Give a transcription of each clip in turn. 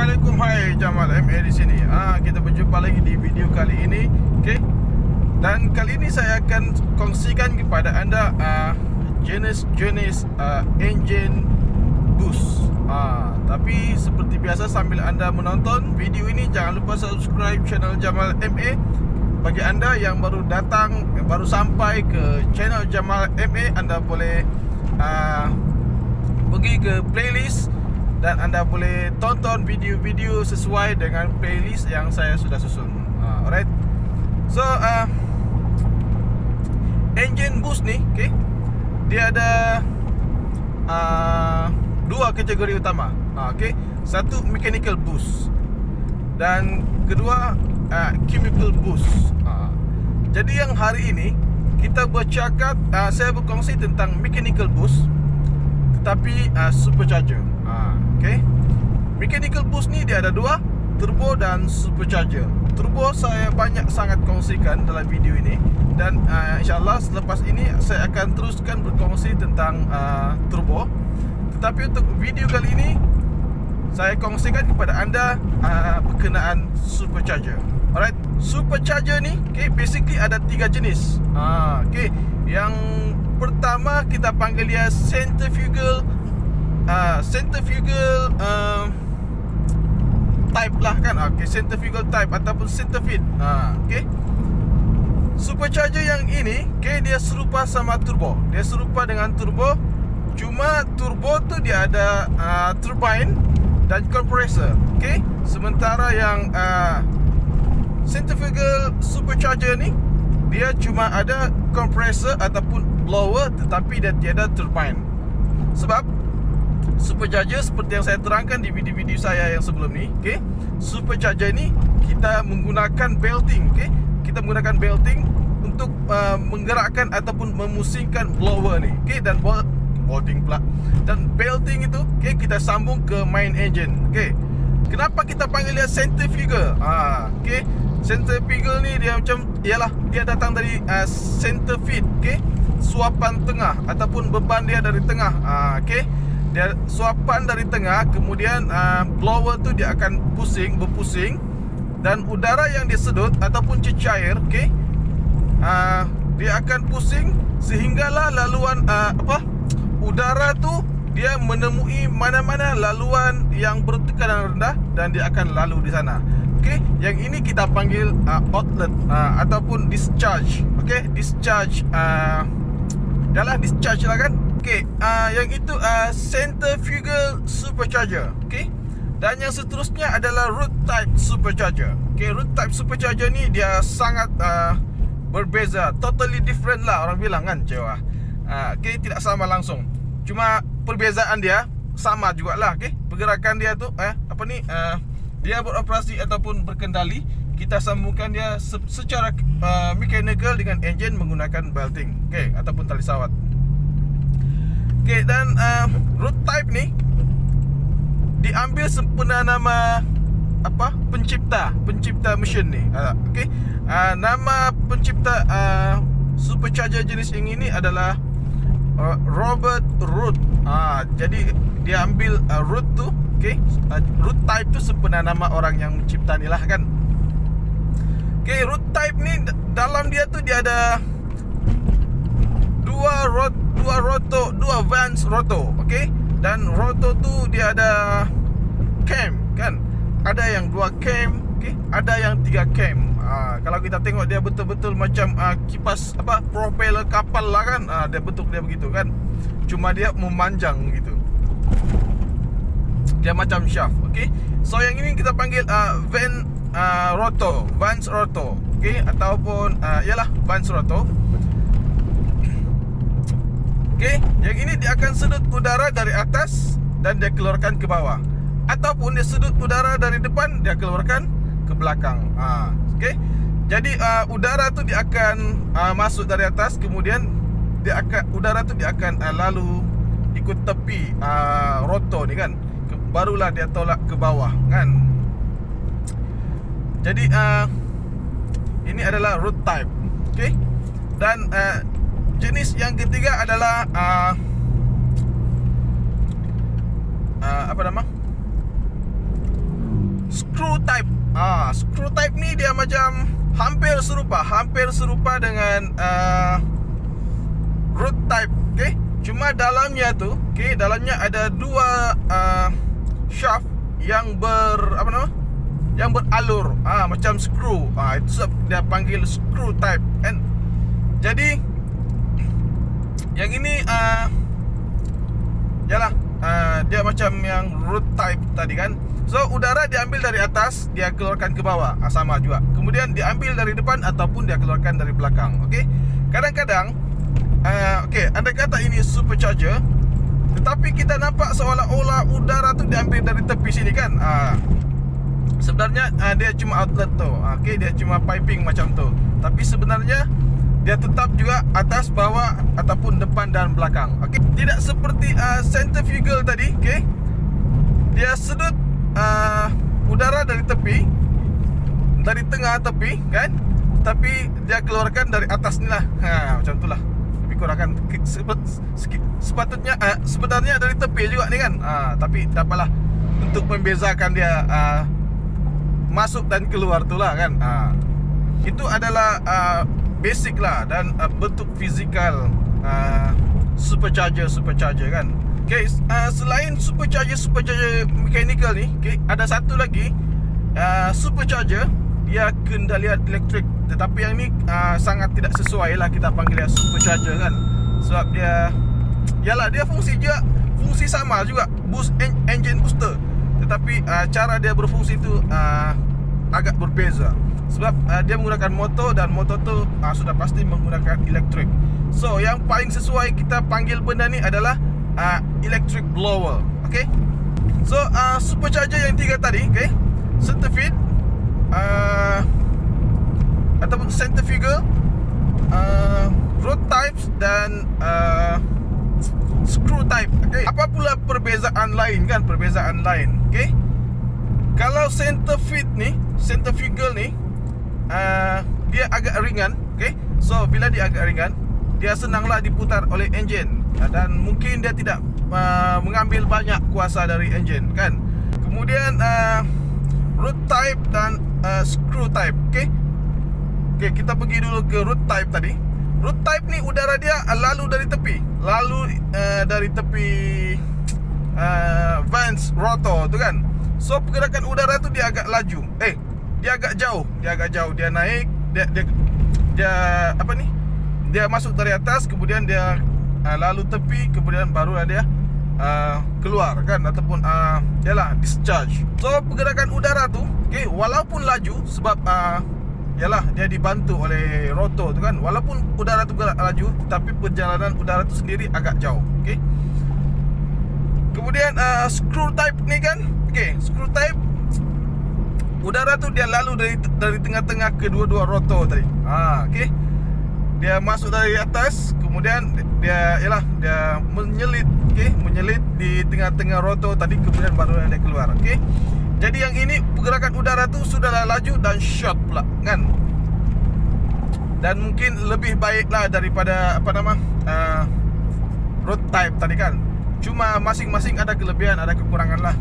Assalamualaikum, hai Jamal MA di sini. Kita berjumpa lagi di video kali ini, okey. Dan kali ini saya akan kongsikan kepada anda jenis-jenis engine boost. Tapi seperti biasa, sambil anda menonton video ini, jangan lupa subscribe channel Jamal MA. Bagi anda yang baru datang, baru sampai ke channel Jamal MA, anda boleh pergi ke playlist dan anda boleh tonton video-video sesuai dengan playlist yang saya sudah susun. Alright. So engine boost ni, okay, dia ada dua kategori utama. Okay. Satu mechanical boost dan kedua chemical boost. Jadi yang hari ini kita bercakap, saya berkongsi tentang mechanical boost tetapi supercharger. Okay. Mechanical boost ni dia ada dua, turbo dan supercharger. Turbo saya banyak sangat kongsikan dalam video ini, dan insyaAllah selepas ini saya akan teruskan berkongsi tentang turbo. Tetapi untuk video kali ini, saya kongsikan kepada anda berkenaan supercharger. Alright, supercharger ni, okay, basically ada tiga jenis. Okay, yang pertama kita panggil dia centrifugal type lah kan. Okay, centrifugal type ataupun centrifugal. Okay, supercharger yang ini, okay, dia serupa sama turbo. Dia serupa dengan turbo, cuma turbo tu dia ada turbine dan compressor. Okay, sementara yang centrifugal supercharger ni, dia cuma ada compressor ataupun blower, tetapi dia tiada turbine. Sebab supercharger seperti yang saya terangkan di video-video saya yang sebelum ni, okay, supercharger ni kita menggunakan belting, okay. Kita menggunakan belting untuk menggerakkan ataupun memusingkan blower ni, okay, dan bolting pula. Dan belting itu, okay, kita sambung ke main engine, okay. Kenapa kita panggil dia centrifugal? Okay, centrifugal ni dia macam, ialah dia datang dari centrifuge, okay, suapan tengah ataupun beban dia dari tengah. Okay, dia suapan dari tengah, kemudian blower tu dia akan berpusing, dan udara yang disedut ataupun cecair, okay, dia akan pusing sehinggalah laluan udara tu dia menemui mana-mana laluan yang bertekanan rendah dan dia akan lalu di sana. Okay, yang ini kita panggil outlet ataupun discharge. Okay, discharge, discharge lah kan. Okay, yang itu centrifugal supercharger. Okay, dan yang seterusnya adalah root type supercharger. Okay, root type supercharger ni dia sangat berbeza, totally different lah orang bilang kan, cewa. Okay, tidak sama langsung, cuma perbezaan dia sama jugalah. Okay, pergerakan dia tu dia beroperasi ataupun berkendali, kita sambungkan dia secara mechanical dengan engine menggunakan belting, okay, ataupun tali sawat. Okay, dan root type ni diambil sempena nama pencipta mesin ni. Okay, nama pencipta supercharger jenis yang ini adalah Robert Root. Jadi dia ambil root tu, okay, root type tu sempena nama orang yang mencipta ni lah kan. Okay, root type ni dalam dia tu dia ada dua Vance rotor, okay. Dan rotor tu dia ada cam kan. Ada yang 2 cam, okay, ada yang 3 cam. Kalau kita tengok dia betul-betul macam kipas propeller kapal lah kan. Dia bentuk dia begitu kan. Cuma dia memanjang gitu. Dia macam shaft, okay. So yang ini kita panggil Vance rotor, okay, ataupun Vance rotor. Okay, yang ini dia akan sedut udara dari atas dan dia keluarkan ke bawah, ataupun dia sedut udara dari depan, dia keluarkan ke belakang. Okay, jadi udara tu dia akan masuk dari atas, kemudian udara tu dia akan lalu ikut tepi rotor ni kan, barulah dia tolak ke bawah kan. Jadi ini adalah root type, okay. Dan jenis yang ketiga adalah type. Screw type ni dia macam hampir serupa dengan root type. Okay, cuma dalamnya tu, okay, dalamnya ada dua shaft yang yang beralur, macam screw. Itu sebab dia panggil screw type kan. Jadi yang ini dia macam yang root type tadi kan. So udara diambil dari atas, dia keluarkan ke bawah, sama juga. Kemudian diambil dari depan ataupun dia keluarkan dari belakang. Okey. Kadang-kadang andai kata ini supercharger, tetapi kita nampak seolah-olah udara tu diambil dari tepi sini kan. Sebenarnya dia cuma outlet tu. Okey, dia cuma piping macam tu. Tapi sebenarnya dia tetap juga atas, bawah ataupun depan dan belakang. Okey, tidak seperti centrifugal tadi, okey. Dia sedut udara dari tepi, dari tengah tepi kan, tapi dia keluarkan dari atas ni lah. Macam tu lah. Lebih kurang kan. Sepatutnya sebenarnya dari tepi juga ni kan. Tapi tak apalah, untuk membezakan dia masuk dan keluar tu lah kan. Itu adalah basic lah dan bentuk fizikal supercharger kan. Okay, selain supercharger mechanical ni, okay, ada satu lagi supercharger, dia kendalian elektrik. Tetapi yang ni sangat tidak sesuai lah kita panggil dia supercharger kan. Sebab dia fungsi sama juga, engine booster. Tetapi cara dia berfungsi tu agak berbeza. Sebab dia menggunakan motor, dan motor tu sudah pasti menggunakan elektrik. So yang paling sesuai kita panggil benda ni adalah electric blower. Okay. So supercharger yang tiga tadi, okay, centrifuge ataupun centrifugal, root types dan screw type. Okay. Apa pula perbezaan lain kan? Okay. Kalau centrifugal ni dia agak ringan. Okay. So bila dia agak ringan, dia senanglah diputar oleh enjin, dan mungkin dia tidak mengambil banyak kuasa dari enjin kan. Kemudian root type dan screw type. Okay, kita pergi dulu ke root type tadi. Root type ni udara dia lalu dari tepi vents rotor tu kan. So pergerakan udara tu dia agak laju. Dia agak jauh. Dia naik, dia masuk dari atas, kemudian dia lalu tepi, kemudian barulah dia keluar kan, ataupun discharge. So pergerakan udara tu, okay, walaupun laju, sebab dia dibantu oleh rotor tu kan. Walaupun udara tu bergerak laju, tapi perjalanan udara tu sendiri agak jauh. Okay. Kemudian screw type ni kan, okay, screw type, udara tu dia lalu dari tengah-tengah kedua-dua rotor tadi. Okay. Dia masuk dari atas, kemudian dia menyelit, okay, menyelit di tengah-tengah rotor tadi, kemudian baru dia keluar. Okay. Jadi yang ini pergerakan udara tu sudah laju dan short pula kan. Dan mungkin lebih baiklah daripada road type tadi kan. Cuma masing-masing ada kelebihan, ada kekurangan lah.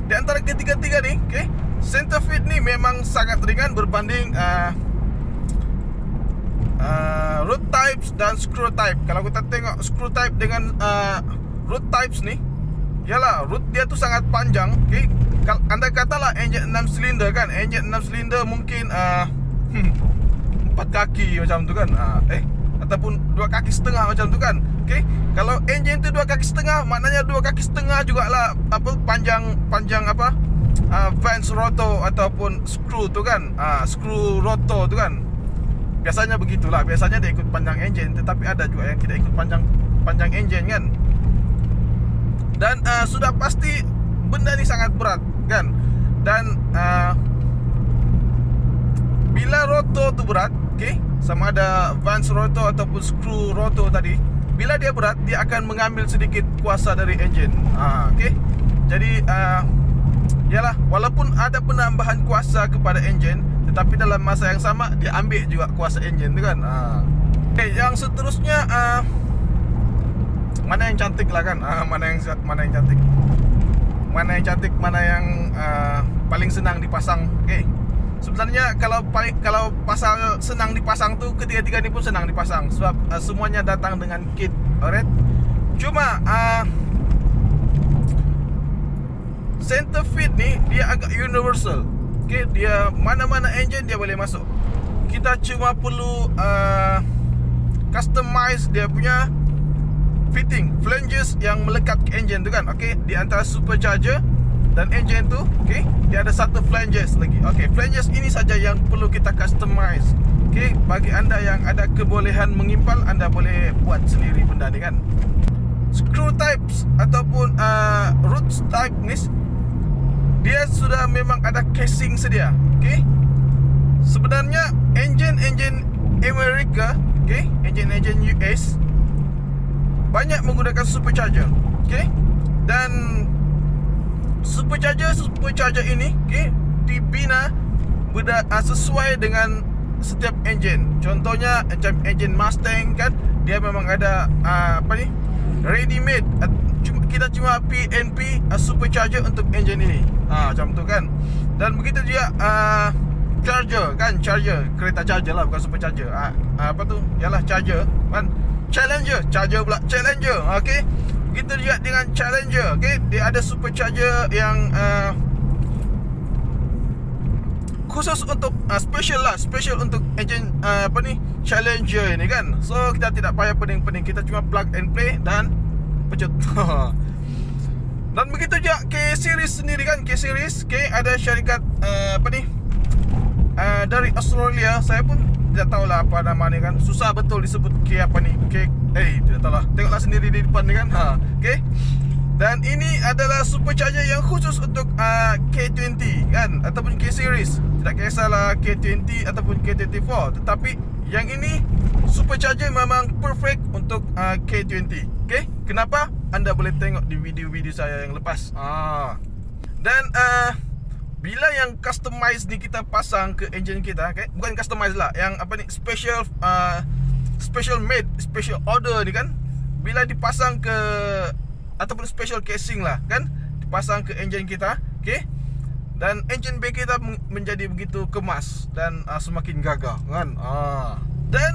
Di antara ketiga-tiga ni, okay, centrifuge ni memang sangat ringan berbanding root types dan screw type. Kalau kita tengok screw type dengan root types ni, root dia tu sangat panjang. Okay, andai katalah enjin 6 silinder kan, enjin 6 silinder mungkin 4 kaki macam tu kan, ataupun 2 kaki setengah macam tu kan. Okay, kalau enjin tu 2 kaki setengah, maknanya 2 kaki setengah jugalah panjang vents rotor ataupun screw tu kan, screw rotor tu kan. Biasanya begitulah, biasanya dia ikut panjang enjin, tetapi ada juga yang tidak ikut panjang enjin kan. Dan sudah pasti benda ni sangat berat kan. Dan bila rotor tu berat, okay, sama ada vents rotor ataupun screw rotor tadi, bila dia berat, dia akan mengambil sedikit kuasa dari enjin. Okay. Jadi walaupun ada penambahan kuasa kepada enjin, tetapi dalam masa yang sama dia ambil juga kuasa enjin tu kan. Okay, yang seterusnya mana yang cantik lah kan. Mana yang cantik, mana yang paling senang dipasang. Okey. Sebenarnya kalau pasal senang dipasang tu, ketiga-tiga ni pun senang dipasang sebab semuanya datang dengan kit. Alright. Cuma center feed ni dia agak universal. Okey, dia mana-mana engine dia boleh masuk. Kita cuma perlu customize dia punya fitting flanges yang melekat ke engine tu kan. Okey, di antara supercharger dan engine tu, okey, dia ada satu flanges lagi. Okey, flanges ini saja yang perlu kita customize. Okey, bagi anda yang ada kebolehan mengimpal, anda boleh buat sendiri benda ni kan. Screw types ataupun roots type ni, dia sudah memang ada casing sedia. Okey, sebenarnya engine Amerika, okey, engine US banyak menggunakan supercharger. Okey, dan supercharger ini, okey, dibina sesuai dengan setiap engine. Contohnya macam engine Mustang kan, dia memang ada ready made. Kita cuma PNP supercharger untuk engine ini. Macam tu kan. Dan begitu juga charger kan, kereta charger lah, bukan supercharger. Apa tu? Yalah, charger kan. Charger pula. Okey. Begitu juga dengan Challenger. Okay, dia ada supercharger yang khusus untuk special untuk engine Challenger ini kan. So kita tidak payah pening-pening, kita cuma plug and play dan pecut. Dan begitu juga K-Series sendiri kan. K-Series, ada syarikat dari Australia. Saya pun tidak tahulah apa nama ni kan. Susah betul disebut tidak tahulah. Tengoklah sendiri di depan ni kan. Okey. Dan ini adalah supercharger yang khusus untuk K20 kan, ataupun K-Series. Tidak kisahlah K20 ataupun K24, tetapi yang ini supercharger memang perfect untuk K20. Okey. Kenapa? Anda boleh tengok di video-video saya yang lepas. Dan bila yang customize ni kita pasang ke engine kita, okay? Bukan customize lah, yang special made, special order ni kan, bila dipasang ke ataupun special casing lah kan, dipasang ke engine kita, okay? Dan engine bay kita menjadi begitu kemas dan semakin gagah kan. Dan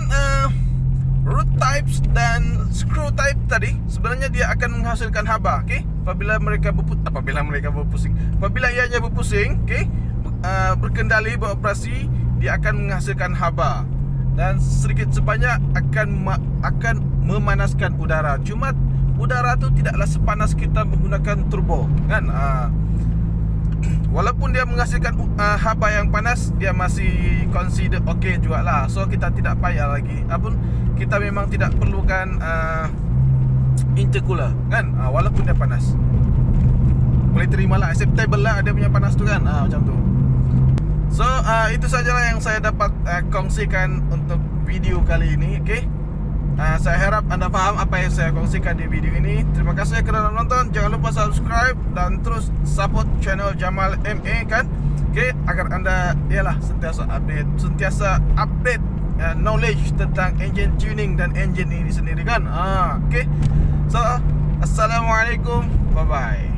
root types dan screw type tadi sebenarnya dia akan menghasilkan haba, okay? Apabila ianya berpusing, okay? Berkendali, beroperasi, dia akan menghasilkan haba. Dan sedikit sebanyak akan memanaskan udara. Cuma udara tu tidaklah sepanas kita menggunakan turbo kan. Walaupun dia menghasilkan haba yang panas, dia masih consider okey jugalah. So kita tidak payah lagi. Kita memang tidak perlukan intercooler kan. Walaupun dia panas, boleh terimalah, acceptable lah dia punya panas tu kan. Macam tu. So itu sajalah yang saya dapat kongsikan untuk video kali ini. Okay, saya harap anda faham apa yang saya kongsikan di video ini. Terima kasih kerana menonton. Jangan lupa subscribe dan terus support channel Jamal MA kan. Okay, agar anda sentiasa update knowledge tentang engine tuning dan engine ini sendiri kan. Okay, so assalamualaikum, bye bye.